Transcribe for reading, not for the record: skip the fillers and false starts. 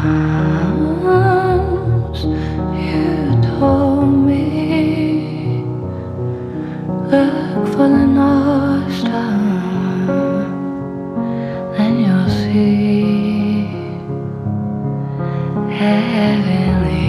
Once you told me, look for the North Star, then you'll see heavenly.